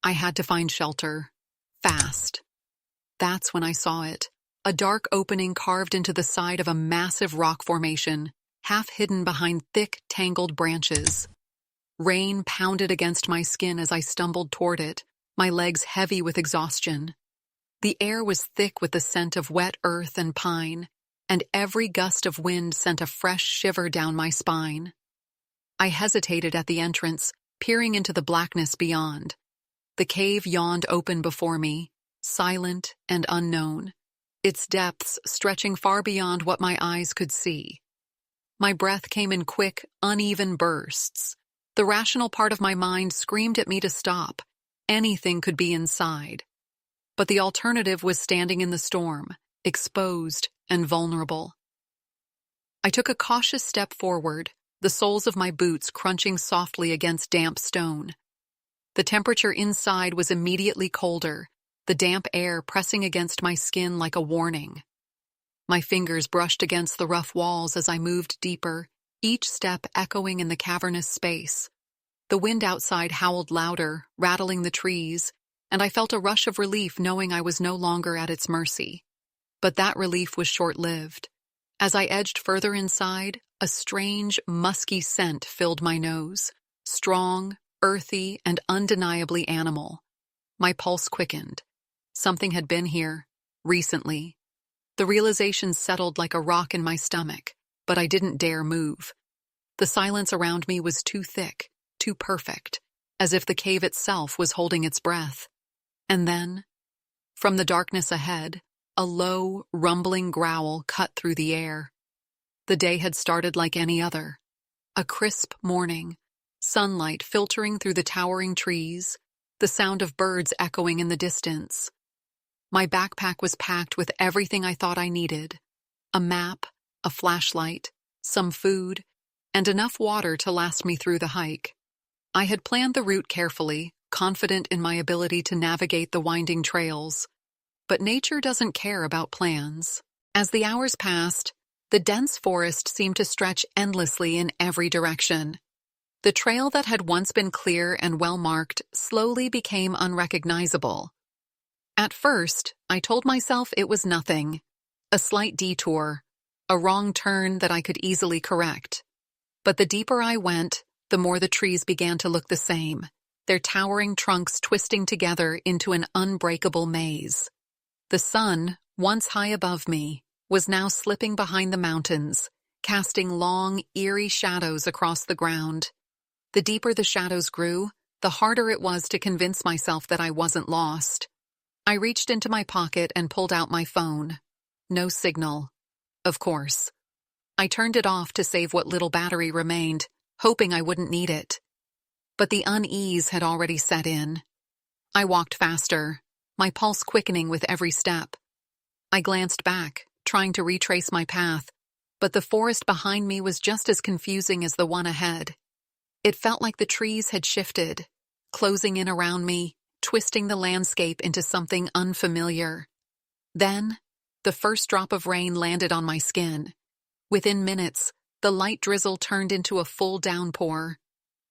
I had to find shelter. Fast. That's when I saw it. A dark opening carved into the side of a massive rock formation, half hidden behind thick, tangled branches. Rain pounded against my skin as I stumbled toward it, my legs heavy with exhaustion. The air was thick with the scent of wet earth and pine, and every gust of wind sent a fresh shiver down my spine. I hesitated at the entrance, peering into the blackness beyond. The cave yawned open before me, silent and unknown, its depths stretching far beyond what my eyes could see. My breath came in quick, uneven bursts. The rational part of my mind screamed at me to stop. Anything could be inside. But the alternative was standing in the storm, exposed and vulnerable. I took a cautious step forward, the soles of my boots crunching softly against damp stone. The temperature inside was immediately colder, the damp air pressing against my skin like a warning. My fingers brushed against the rough walls as I moved deeper, each step echoing in the cavernous space. The wind outside howled louder, rattling the trees, and I felt a rush of relief knowing I was no longer at its mercy. But that relief was short-lived. As I edged further inside, a strange, musky scent filled my nose, strong, earthy, and undeniably animal. My pulse quickened. Something had been here, recently. The realization settled like a rock in my stomach, but I didn't dare move. The silence around me was too thick, too perfect, as if the cave itself was holding its breath. And then, from the darkness ahead, a low, rumbling growl cut through the air. The day had started like any other. A crisp morning, sunlight filtering through the towering trees, the sound of birds echoing in the distance. My backpack was packed with everything I thought I needed: a map, a flashlight, some food, and enough water to last me through the hike. I had planned the route carefully, confident in my ability to navigate the winding trails. But nature doesn't care about plans. As the hours passed, the dense forest seemed to stretch endlessly in every direction. The trail that had once been clear and well-marked slowly became unrecognizable. At first, I told myself it was nothing, a slight detour, a wrong turn that I could easily correct. But the deeper I went, the more the trees began to look the same, their towering trunks twisting together into an unbreakable maze. The sun, once high above me, was now slipping behind the mountains, casting long, eerie shadows across the ground. The deeper the shadows grew, the harder it was to convince myself that I wasn't lost. I reached into my pocket and pulled out my phone. No signal. Of course. I turned it off to save what little battery remained, hoping I wouldn't need it. But the unease had already set in. I walked faster, my pulse quickening with every step. I glanced back, trying to retrace my path, but the forest behind me was just as confusing as the one ahead. It felt like the trees had shifted, closing in around me, twisting the landscape into something unfamiliar. Then, the first drop of rain landed on my skin. Within minutes, the light drizzle turned into a full downpour.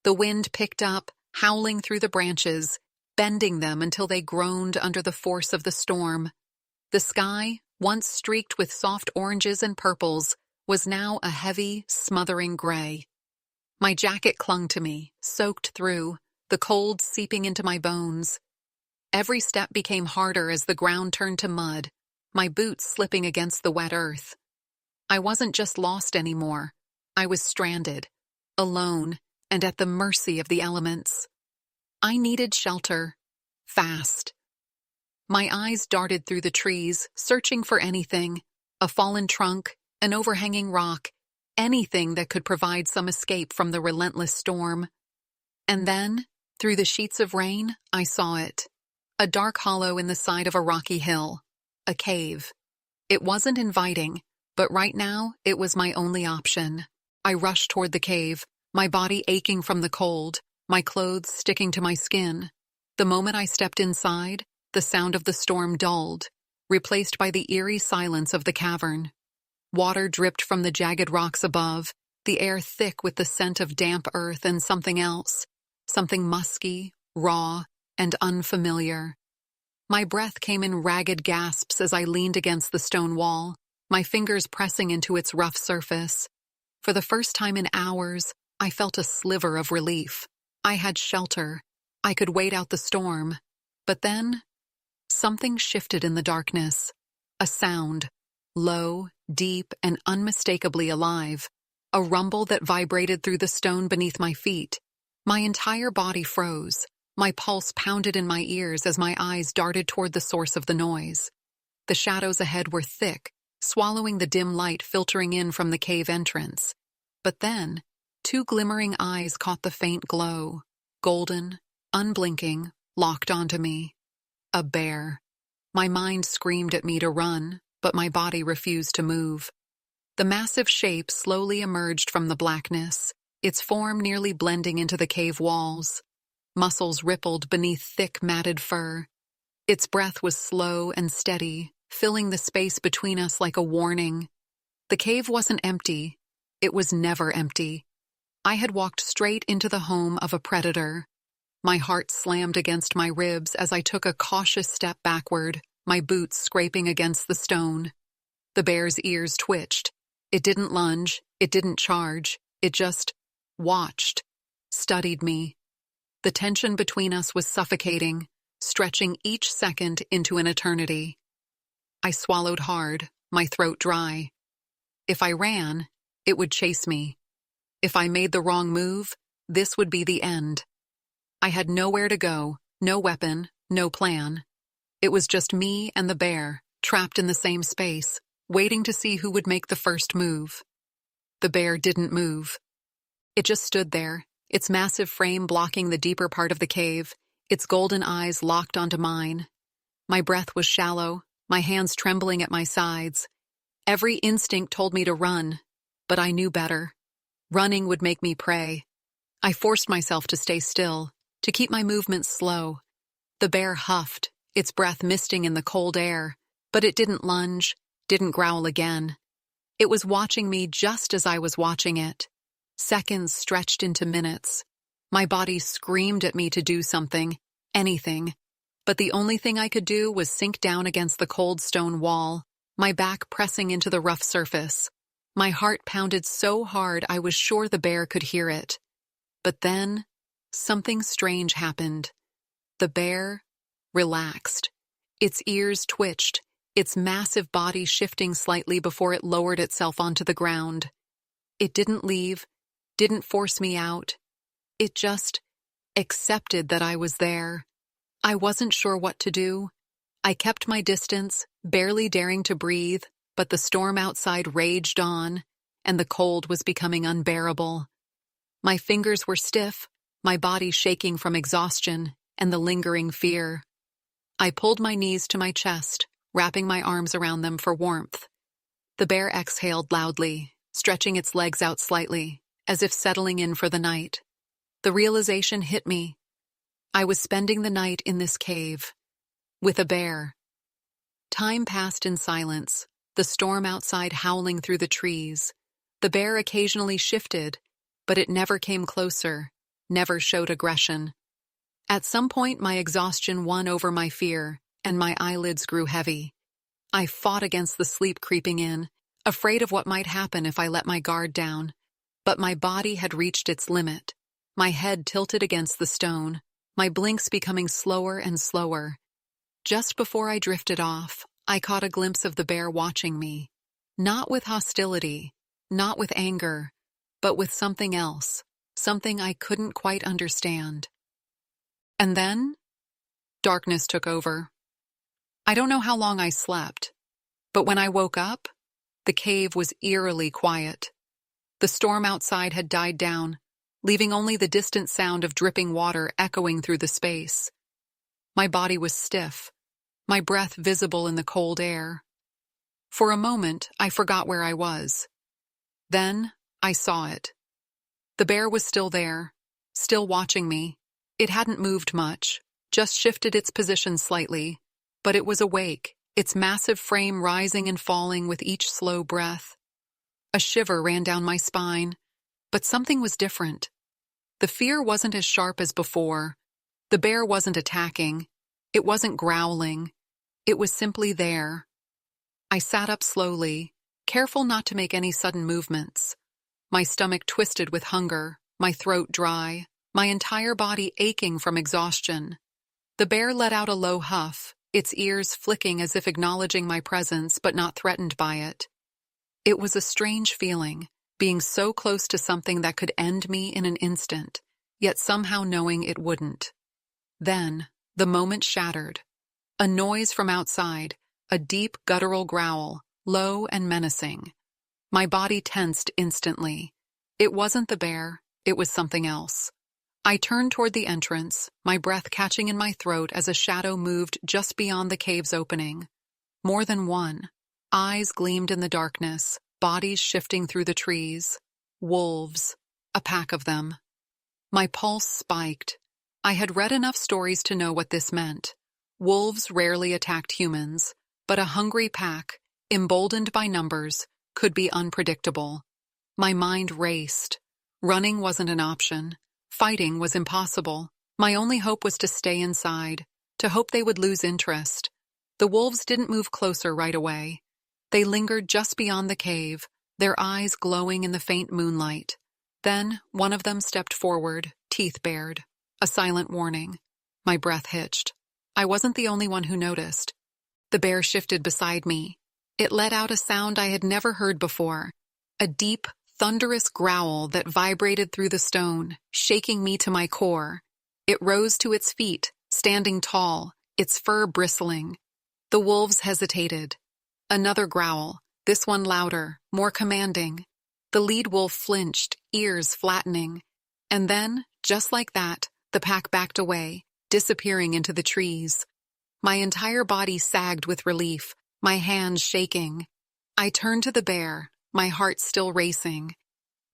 The wind picked up, howling through the branches, bending them until they groaned under the force of the storm. The sky, once streaked with soft oranges and purples, was now a heavy, smothering gray. My jacket clung to me, soaked through, the cold seeping into my bones. Every step became harder as the ground turned to mud, my boots slipping against the wet earth. I wasn't just lost anymore. I was stranded, alone, and at the mercy of the elements. I needed shelter, fast. My eyes darted through the trees, searching for anything, a fallen trunk, an overhanging rock, anything that could provide some escape from the relentless storm. And then, through the sheets of rain, I saw it. A dark hollow in the side of a rocky hill. A cave. It wasn't inviting, but right now, it was my only option. I rushed toward the cave, my body aching from the cold, my clothes sticking to my skin. The moment I stepped inside, the sound of the storm dulled, replaced by the eerie silence of the cavern. Water dripped from the jagged rocks above, the air thick with the scent of damp earth and something else, something musky, raw, and unfamiliar. My breath came in ragged gasps as I leaned against the stone wall, my fingers pressing into its rough surface. For the first time in hours, I felt a sliver of relief. I had shelter. I could wait out the storm. But then, something shifted in the darkness. A sound, low, deep, and unmistakably alive. A rumble that vibrated through the stone beneath my feet. My entire body froze. My pulse pounded in my ears as my eyes darted toward the source of the noise. The shadows ahead were thick, swallowing the dim light filtering in from the cave entrance. But then, two glimmering eyes caught the faint glow, golden, unblinking, locked onto me. A bear. My mind screamed at me to run, but my body refused to move. The massive shape slowly emerged from the blackness, its form nearly blending into the cave walls. Muscles rippled beneath thick, matted fur. Its breath was slow and steady, filling the space between us like a warning. The cave wasn't empty. It was never empty. I had walked straight into the home of a predator. My heart slammed against my ribs as I took a cautious step backward, my boots scraping against the stone. The bear's ears twitched. It didn't lunge, it didn't charge, it just watched, studied me. The tension between us was suffocating, stretching each second into an eternity. I swallowed hard, my throat dry. If I ran, it would chase me. If I made the wrong move, this would be the end. I had nowhere to go, no weapon, no plan. It was just me and the bear, trapped in the same space, waiting to see who would make the first move. The bear didn't move. It just stood there, its massive frame blocking the deeper part of the cave, its golden eyes locked onto mine. My breath was shallow, my hands trembling at my sides. Every instinct told me to run, but I knew better. Running would make me prey. I forced myself to stay still, to keep my movements slow. The bear huffed, its breath misting in the cold air, but it didn't lunge, didn't growl again. It was watching me just as I was watching it. Seconds stretched into minutes. My body screamed at me to do something, anything. But the only thing I could do was sink down against the cold stone wall, my back pressing into the rough surface. My heart pounded so hard I was sure the bear could hear it. But then, something strange happened. The bear relaxed. Its ears twitched, its massive body shifting slightly before it lowered itself onto the ground. It didn't leave, didn't force me out. It just accepted that I was there. I wasn't sure what to do. I kept my distance, barely daring to breathe, but the storm outside raged on, and the cold was becoming unbearable. My fingers were stiff, my body shaking from exhaustion and the lingering fear. I pulled my knees to my chest, wrapping my arms around them for warmth. The bear exhaled loudly, stretching its legs out slightly, as if settling in for the night. The realization hit me. I was spending the night in this cave, with a bear. Time passed in silence, the storm outside howling through the trees. The bear occasionally shifted, but it never came closer, never showed aggression. At some point, my exhaustion won over my fear, and my eyelids grew heavy. I fought against the sleep creeping in, afraid of what might happen if I let my guard down. But my body had reached its limit. My head tilted against the stone, my blinks becoming slower and slower. Just before I drifted off, I caught a glimpse of the bear watching me. Not with hostility, not with anger, but with something else, something I couldn't quite understand. And then, darkness took over. I don't know how long I slept, but when I woke up, the cave was eerily quiet. The storm outside had died down, leaving only the distant sound of dripping water echoing through the space. My body was stiff, my breath visible in the cold air. For a moment, I forgot where I was. Then, I saw it. The bear was still there, still watching me. It hadn't moved much, just shifted its position slightly, but it was awake, its massive frame rising and falling with each slow breath. A shiver ran down my spine, but something was different. The fear wasn't as sharp as before, The bear wasn't attacking. It wasn't growling. It was simply there. I sat up slowly, careful not to make any sudden movements. My stomach twisted with hunger, my throat dry, my entire body aching from exhaustion. The bear let out a low huff, its ears flicking as if acknowledging my presence but not threatened by it. It was a strange feeling, being so close to something that could end me in an instant, yet somehow knowing it wouldn't. Then, the moment shattered. A noise from outside, a deep guttural growl, low and menacing. My body tensed instantly. It wasn't the bear, it was something else. I turned toward the entrance, my breath catching in my throat as a shadow moved just beyond the cave's opening. More than one. Eyes gleamed in the darkness, bodies shifting through the trees. Wolves. A pack of them. My pulse spiked. I had read enough stories to know what this meant. Wolves rarely attacked humans, but a hungry pack, emboldened by numbers, could be unpredictable. My mind raced. Running wasn't an option. Fighting was impossible. My only hope was to stay inside, to hope they would lose interest. The wolves didn't move closer right away. They lingered just beyond the cave, their eyes glowing in the faint moonlight. Then, one of them stepped forward, teeth bared. A silent warning. My breath hitched. I wasn't the only one who noticed. The bear shifted beside me. It let out a sound I had never heard before. A deep, thunderous growl that vibrated through the stone, shaking me to my core. It rose to its feet, standing tall, its fur bristling. The wolves hesitated. Another growl, this one louder, more commanding. The lead wolf flinched, ears flattening. And then, just like that, the pack backed away, disappearing into the trees. My entire body sagged with relief, my hands shaking. I turned to the bear, my heart still racing.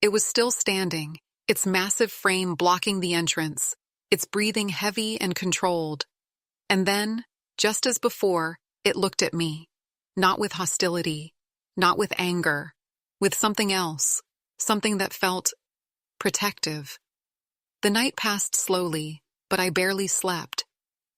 It was still standing, its massive frame blocking the entrance, its breathing heavy and controlled. And then, just as before, it looked at me. Not with hostility, not with anger, with something else, something that felt protective. The night passed slowly, but I barely slept.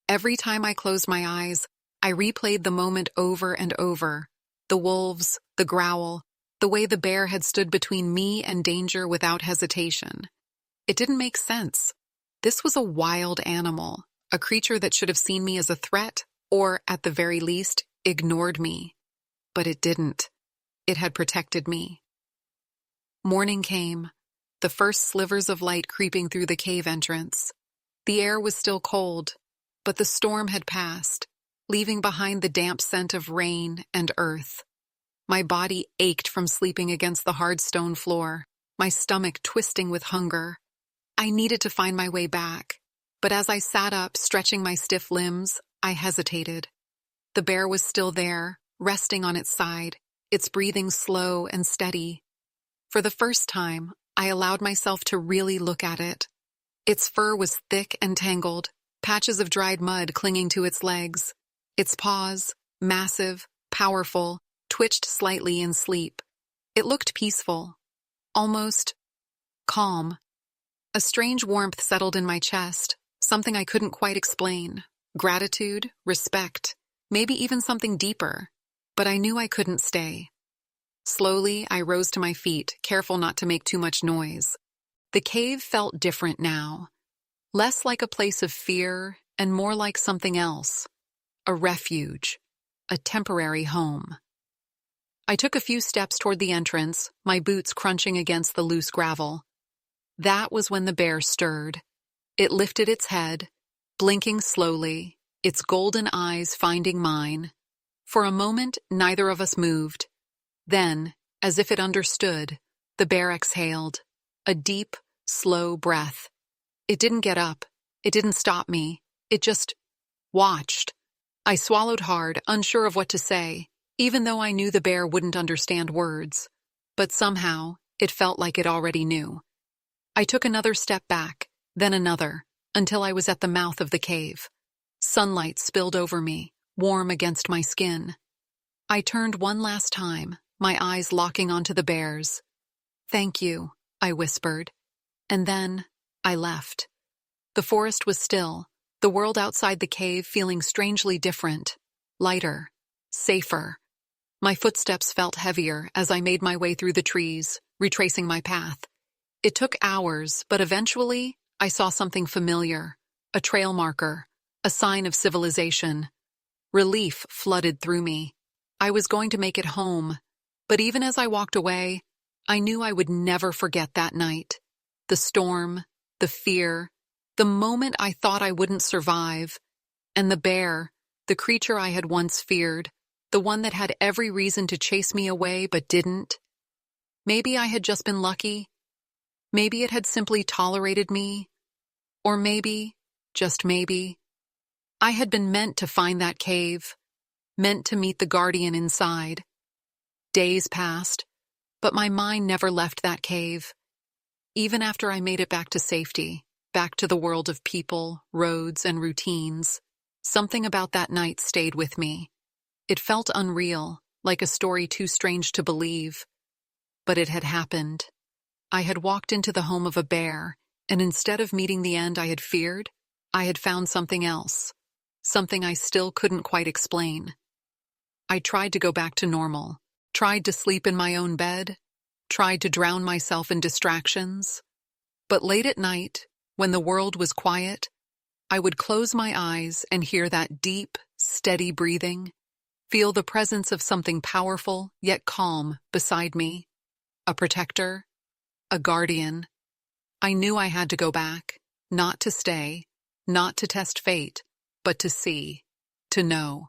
Every time I closed my eyes, I replayed the moment over and over. The wolves, the growl, the way the bear had stood between me and danger without hesitation. It didn't make sense. This was a wild animal, a creature that should have seen me as a threat, or, at the very least, ignored me. But it didn't. It had protected me. Morning came, the first slivers of light creeping through the cave entrance. The air was still cold, but the storm had passed, leaving behind the damp scent of rain and earth. My body ached from sleeping against the hard stone floor, my stomach twisting with hunger. I needed to find my way back, but as I sat up, stretching my stiff limbs, I hesitated. The bear was still there, resting on its side, its breathing slow and steady. For the first time, I allowed myself to really look at it. Its fur was thick and tangled, patches of dried mud clinging to its legs. Its paws, massive, powerful, twitched slightly in sleep. It looked peaceful, almost calm. A strange warmth settled in my chest, something I couldn't quite explain. Gratitude, respect, maybe even something deeper. But I knew I couldn't stay. Slowly, I rose to my feet, careful not to make too much noise. The cave felt different now. Less like a place of fear and more like something else. A refuge. A temporary home. I took a few steps toward the entrance, my boots crunching against the loose gravel. That was when the bear stirred. It lifted its head, blinking slowly, its golden eyes finding mine. For a moment, neither of us moved. Then, as if it understood, the bear exhaled. A deep, slow breath. It didn't get up. It didn't stop me. It just watched. I swallowed hard, unsure of what to say, even though I knew the bear wouldn't understand words. But somehow, it felt like it already knew. I took another step back, then another, until I was at the mouth of the cave. Sunlight spilled over me, warm against my skin. I turned one last time, my eyes locking onto the bear's. "Thank you," I whispered. And then I left. The forest was still, the world outside the cave feeling strangely different, lighter, safer. My footsteps felt heavier as I made my way through the trees, retracing my path. It took hours, but eventually I saw something familiar, a trail marker, a sign of civilization. Relief flooded through me. I was going to make it home, but even as I walked away, I knew I would never forget that night. The storm, the fear, the moment I thought I wouldn't survive, and the bear, the creature I had once feared, the one that had every reason to chase me away but didn't. Maybe I had just been lucky. Maybe it had simply tolerated me. Or maybe, just maybe, I had been meant to find that cave, meant to meet the guardian inside. Days passed, but my mind never left that cave. Even after I made it back to safety, back to the world of people, roads, and routines, something about that night stayed with me. It felt unreal, like a story too strange to believe. But it had happened. I had walked into the home of a bear, and instead of meeting the end I had feared, I had found something else, something I still couldn't quite explain. I tried to go back to normal, tried to sleep in my own bed, tried to drown myself in distractions. But late at night, when the world was quiet, I would close my eyes and hear that deep, steady breathing, feel the presence of something powerful yet calm beside me, a protector, a guardian. I knew I had to go back, not to stay, not to test fate, but to see, to know.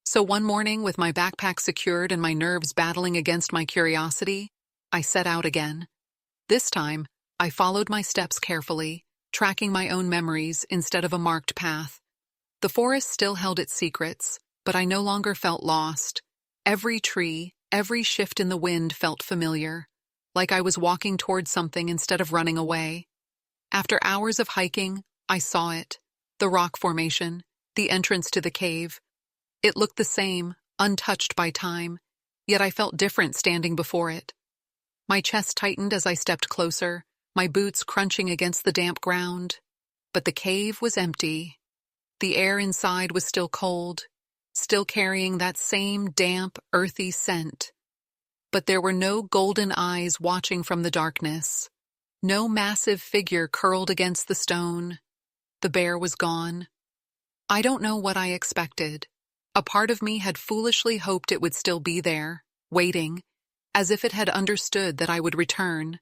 So one morning, with my backpack secured and my nerves battling against my curiosity, I set out again. This time, I followed my steps carefully, tracking my own memories instead of a marked path. The forest still held its secrets, but I no longer felt lost. Every tree, every shift in the wind felt familiar, like I was walking towards something instead of running away. After hours of hiking, I saw it, the rock formation, the entrance to the cave. It looked the same, untouched by time, yet I felt different standing before it. My chest tightened as I stepped closer, my boots crunching against the damp ground. But the cave was empty. The air inside was still cold, still carrying that same damp, earthy scent. But there were no golden eyes watching from the darkness, no massive figure curled against the stone. The bear was gone. I don't know what I expected. A part of me had foolishly hoped it would still be there, waiting, as if it had understood that I would return.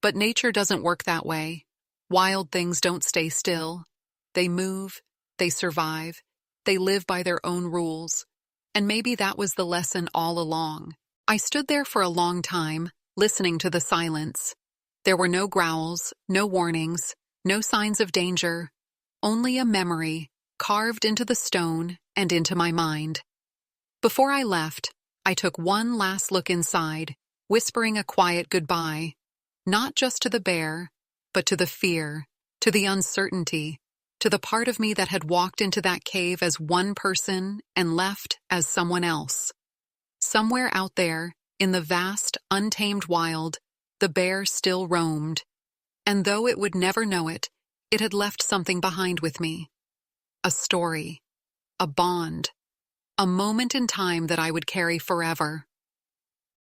But nature doesn't work that way. Wild things don't stay still. They move, they survive, they live by their own rules. And maybe that was the lesson all along. I stood there for a long time, listening to the silence. There were no growls, no warnings, no signs of danger, only a memory carved into the stone and into my mind. Before I left, I took one last look inside, whispering a quiet goodbye, not just to the bear, but to the fear, to the uncertainty, to the part of me that had walked into that cave as one person and left as someone else. Somewhere out there, in the vast, untamed wild, the bear still roamed, and though it would never know it, it had left something behind with me. A story, a bond, a moment in time that I would carry forever.